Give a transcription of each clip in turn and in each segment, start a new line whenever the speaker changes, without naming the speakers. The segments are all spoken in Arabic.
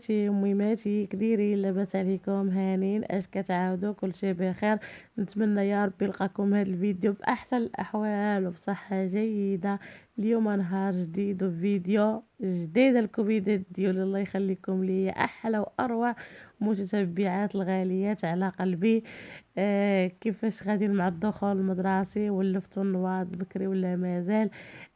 خواتي وميماتي كديرين لاباس عليكم هانين اش كتعاودوا كلشي بخير. نتمنى يا ربي نلقاكم هذا الفيديو باحسن الاحوال وبصحه جيده. اليوم نهار جديد وفيديو جديد الكوميديا ديال الله يخليكم لي احلى واروع متتبعات الغاليات على قلبي. كيفاش غادي مع الدخول المدرسي ولفتوا النواض بكري ولا مازال؟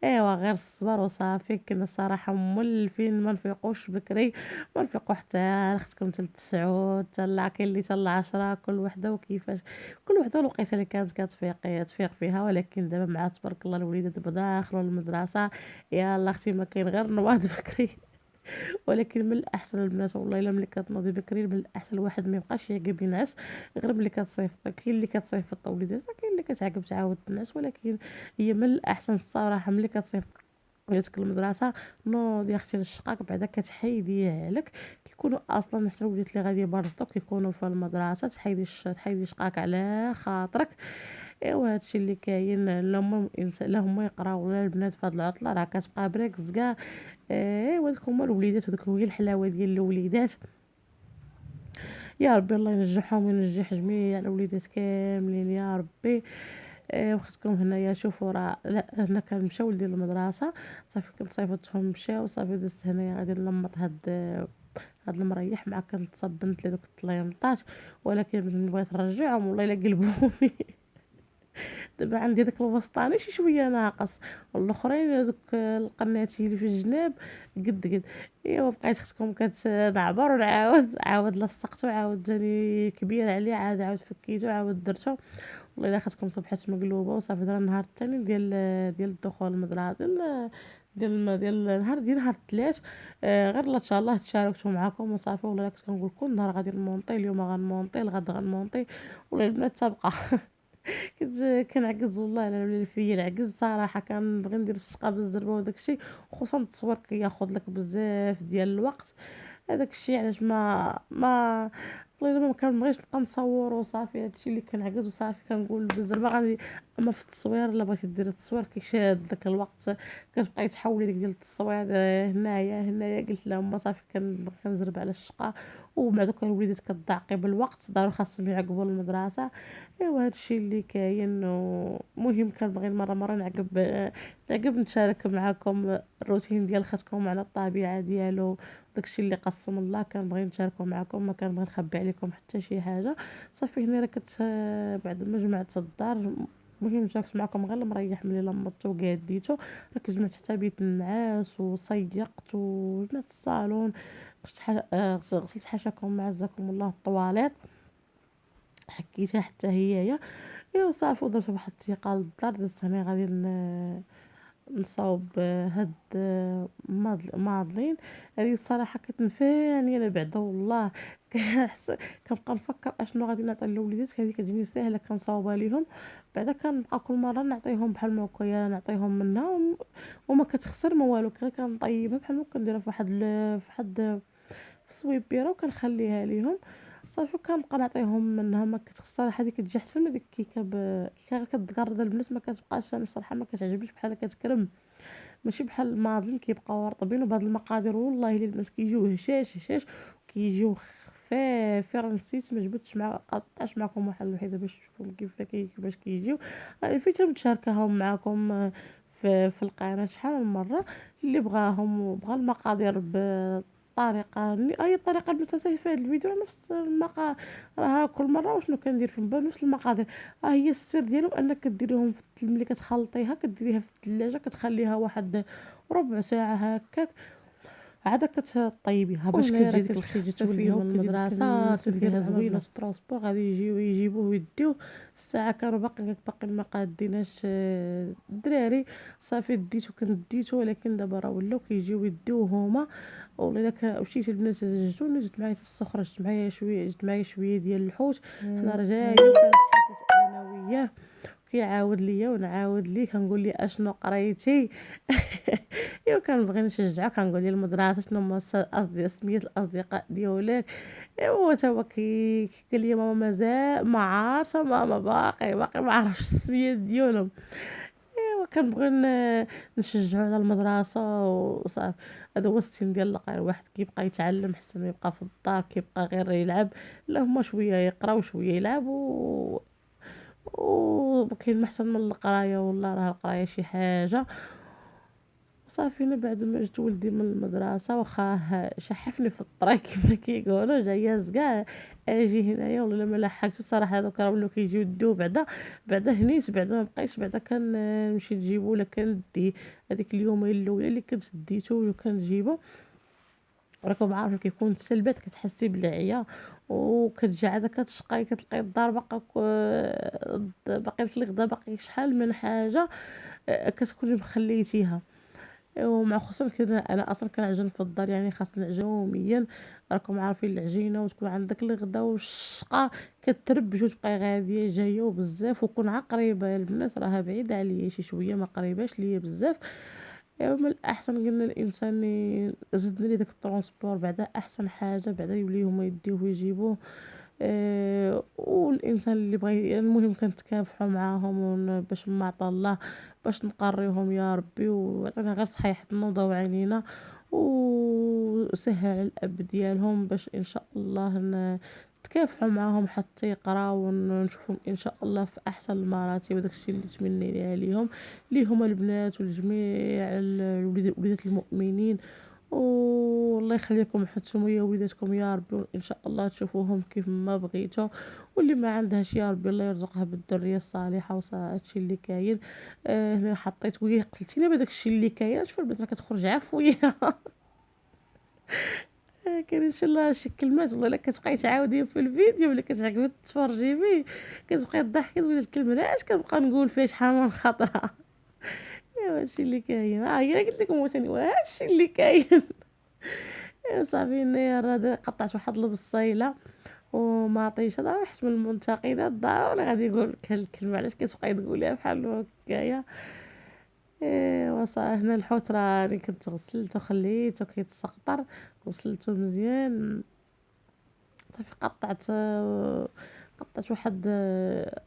ايوا غير الصبر وصافي. كنا الصراحه مولفين ما نفيقوش بكري، ما نفيقوا حتى اختكم تل 9 تلا كاين اللي تلا 10 كل وحده وكيفاش كل وحده الوقيته اللي كانت تفيق فيها. ولكن دابا مع تبارك الله الوليدات دابا داخلوا المدرسه. يلا اختي ما كاين غير نواض بكري. ولكن من الاحسن البنات والله الا ملي كتنوضي بكري من الاحسن الواحد ما يبقاش يعقب ينعس غير ملي كتصيفط. كاين اللي كتصيفط وليداتها كاين اللي كتعقب تعاود تنعس، ولكن هي من الاحسن الصراحه ملي كتصيفط وليداتك المدرسه نوضي اختي للشقاك بعدا كتحيديه عليك. كيكونوا اصلا حتى الوليدات اللي غادي يبرزطوا كيكونوا في المدرسه تحيدي شقاك على خاطرك. ايوا هادشي اللي كاين. لا هما يقراو ولا البنات في هاد العطله راه كتبقى بريكس كاع. ايوا دوك هما الوليدات ودوك هي الحلاوه ديال الوليدات. يا ربي الله ينجحهم وينجح جميع الوليدات كاملين يا ربي. وختكم هنايا شوفوا راه لا هنا كنمشاو ولدي للمدرسه صافي كنصيفطهم مشاو صافي دزت هنايا غادي نلمط هاد المريح مع كنتصبنت لي دوك الطليمطات. ولكن ملي بغيت نرجعهم والله الا قلبوني. دابا عندي داك الوسطاني شي شويه ناقص والاخرين دوك القناتي اللي في الجناب قد. ايوا بقيت اختكم كتنعبر عاود لصقته عاود جاني كبير عليه عاود فكيته عاود درته. والله الا اختكم صبحت مقلوبه وصافي دابا النهار الثاني ديال الدخول المدرسه ديال نهار الثلاث. غير ان شاء الله تشاركتوا معكم وصافي. والله كنت كنقول كل نهار غادي نمونطي اليوم غنمونطي الغد غنمونطي. والله البنات تابقه. كنعكز والله على الولي فيا العكز صراحه كنبغي ندير الشقه بالزربه وداك الشيء. خصوصا التصوير كياخذ لك بزاف ديال الوقت. هذاك الشيء علاش ما والله دابا ما كنبغيش نبقى نصور وصافي. هادشي اللي كنعكز وصافي كنقول بالزربه غادي. اما في التصوير الا بغيتي ديري التصوير كيشاد داك الوقت كتبقاي تحولي ديك ديال التصوير. هنايا قلت لهم صافي كنزرب على الشقه. ومع دوك الوليدات كتضعقي بالوقت ضروري خاصهم يعقبوا المدرسه. ايوا هادشي اللي كاين. ومهم كنبغي مره نعقب نشارك معكم الروتين ديال خاتكم على الطبيعه ديالو. داكشي اللي قسم الله كنبغي نشاركو معكم ما كنبغي نخبي عليكم حتى شي حاجه. صافي هنا راه بعد ما جمعت الدار المهم شاركت معكم غير المريح ملي لمطتو وقاديتو. راه جمعت حتى بيت النعاس وصيقت وجمعت الصالون. غسلت حاشاكم معزكم الله الطواليط حكيتها حتى هي. ايوا صافي ودرت واحد الثقه للدار دزت هنا غادي نصاوب هاد ماضلين. هذه الصراحه كتنفعني انا بعدا والله. كنبقى نفكر اشنو غادي نعطي للوليدات هذه كتجيني ساهله كنصاوبها ليهم. بعدا كنبقى كل مره نعطيهم بحال ما هكايا نعطيهم منها وما كتخسر ما والو غير كنطيبها بحال ما كنديرها في واحد في صويبيره وكنخليها ليهم. صافي كنبقى نعطيهم منها ما كتخسر هذيك كتجي احسن من ديك الكيكه غير كتقرد البنات ما كتبقاش. انا الصراحه ما كتعجبنيش بحال كتكرم ماشي بحال الماضلين كيبقاو رطبين. وبهاد المقادير والله الا البنات كيجيو هشاش كيجيو خفاف. راه نسيت ما جبتش مع قطعش معكم واحد الوحيده باش تشوفوا كيفاش كيجيو. فايت متشاركاهم معكم في القناه شحال من مره. اللي بغاهم وبغى المقادير طريقة أي طريقة المتساهل في هذا الفيديو راه نفس راه كل مرة وشنو كندير في البال نفس المقادير. هي السر ديالهم أنك كديريهم ملي كتخلطيها كديريها في الثلاجة كتخليها واحد ربع ساعة هكاك عاد كتطيبيها باش كتجي ديك الخفيفه فيها من المدرسه تديها زوينه في الترونسبور غادي يجيبوه ويديوه. الساعه كانوا باقي ما قاديناش الدراري. صافي كنديتو ولكن دابا راه ولاو كيجيو يديوه هما. والله الا مشيت البنات زجوني جبت معايا الصخره جبت معايا شويه ديال الحوت. حنا رجايه كنتحدث انا وياه كيعاود ليا ونعاود ليه كنقول ليه اشنو قريتي. ايوا كنبغي نشجعه كنقول ليه المدرسه شنو هما سميات الاصدقاء ديالك. ايوا تا هو قال لي ماما مازال ما عارفه ماما باقي ما عرفش السميات ديالهم. ايوا كنبغي نشجعو على المدرسه وصافي. هذا هو السن ديال القراية، الواحد كيبقى يتعلم أحسن ما يبقى في الدار كيبقى غير يلعب، لا هما شوية يقراو شوية يلعبوا وكاين ما أحسن من القراية والله راه القراية شي حاجة. وصافي أنا بعد ما جبت ولدي من المدرسة واخا شحفني في الطريق كيما كيقولوا جايز كاع اجي هنايا والله ما لحقتش الصراحه دوك راه ولاو كيجيو يديو بعدا هنيت بعدا ما بقيتش بعدا كنمشي نجيبو ولا كندي هذيك اليومين الاولى اللي كنت ديتو وكنجيبو. راكم عارفين كيكون السلبات كتحسي بالعيا وكتجي عاد كتشقاي كتلقاي الدار باقي لك الغدا باقي شحال من حاجه كتكوني مخليتيها. ومع خصوصا كده انا اصلا كنعجن في الدار يعني خاصني نعجن يوميا. راكم عارفين العجينه وتكون عندك الغدا والشقه كتربج وتبقاي غاديه جايه وبزاف وكون قريبه البنات راها بعيده عليا شي شويه ما قريباش ليا بزاف. من الاحسن قلنا الانسان زدنا لي داك الترونسبور بعدا احسن حاجه بعدا يوليو هما يديوه ويجيبوه. والانسان اللي بغى يعني المهم كنتكافحوا معاهم باش ما عطا الله باش نقريهم يا ربي وعطينا غير صحيحتنا وضو علينا وسهل على الاب ديالهم باش ان شاء الله نتكافحوا معاهم حتى يقراو ونشوفهم ان شاء الله في احسن المراتب وداك الشيء اللي تمنينا ليهم اللي هما البنات والجميع وليدات المؤمنين. والله يخليكم حتى يا وليداتكم يا ربي ان شاء الله تشوفوهم كيف ما بغيتو. واللي ما عندهاش يا ربي الله يرزقها بالذريه الصالحه هادشي اللي كاين. هنا حطيت وهي قتلتيني بهداك الشيء اللي كاين شوف البنت راه كتخرج عفويه كاين شي الله شي كلمات والله الا كتبقاي تعاوديهم في الفيديو ولا كتعجبك تفرجي فيه كتبقاي تضحكي تقولي الكلمه لا اش كنبقى نقول فيها شحال من خطره. ايوا هادشي اللي كاين هي قلت لكم وثاني هادشي اللي كاين. صافي هنايا راه قطعت واحد البصيله وماطيش انا رحت من المنتقده الدار ولا غادي يقول لك هاد الكلمه علاش كتبقاي تقوليها بحال هكايا. وصا هنا الحوت راني كنت غسلته خليته كيتسقطر غسلته مزيان. صافي قطعت واحد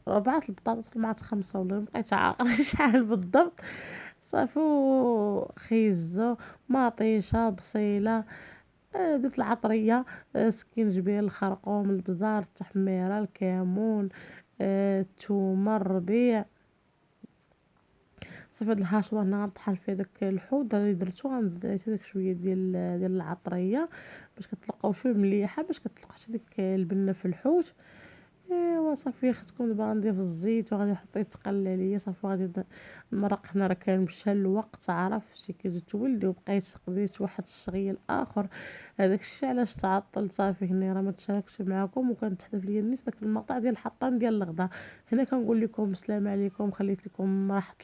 4 البطاطا طلعت 5 ولا مبقيتش عاقله شحال بالضبط. صافي خيزو مطيشه بصيله درت العطريه سكينجبير الخرقوم البزار التحميره الكمون الثومه الربيع. صافي هاد الحشوه هنا غنطحن فيه داك الحوض اللي درتو غنزيد عليه داك شويه ديال العطريه باش كتلقاو شويه مليحه باش كتلقى حتى ديك البنه في الحوت. ايوا صافي خصكم دابا غنضيف الزيت وغادي نحط يتقلى ليا صافي غادي المرق حنا راه كان مشى الوقت عرفتي كي جيت ولدي وبقيت قضيت واحد الشغل اخر هذاك الشيء علاش تعطلت. صافي هنا راه ما تشاركش معكم وكانت تحذف ليا النيت داك المقطع ديال الحطان ديال الغدا. هنا كنقول لكم السلام عليكم خليت لكم راحه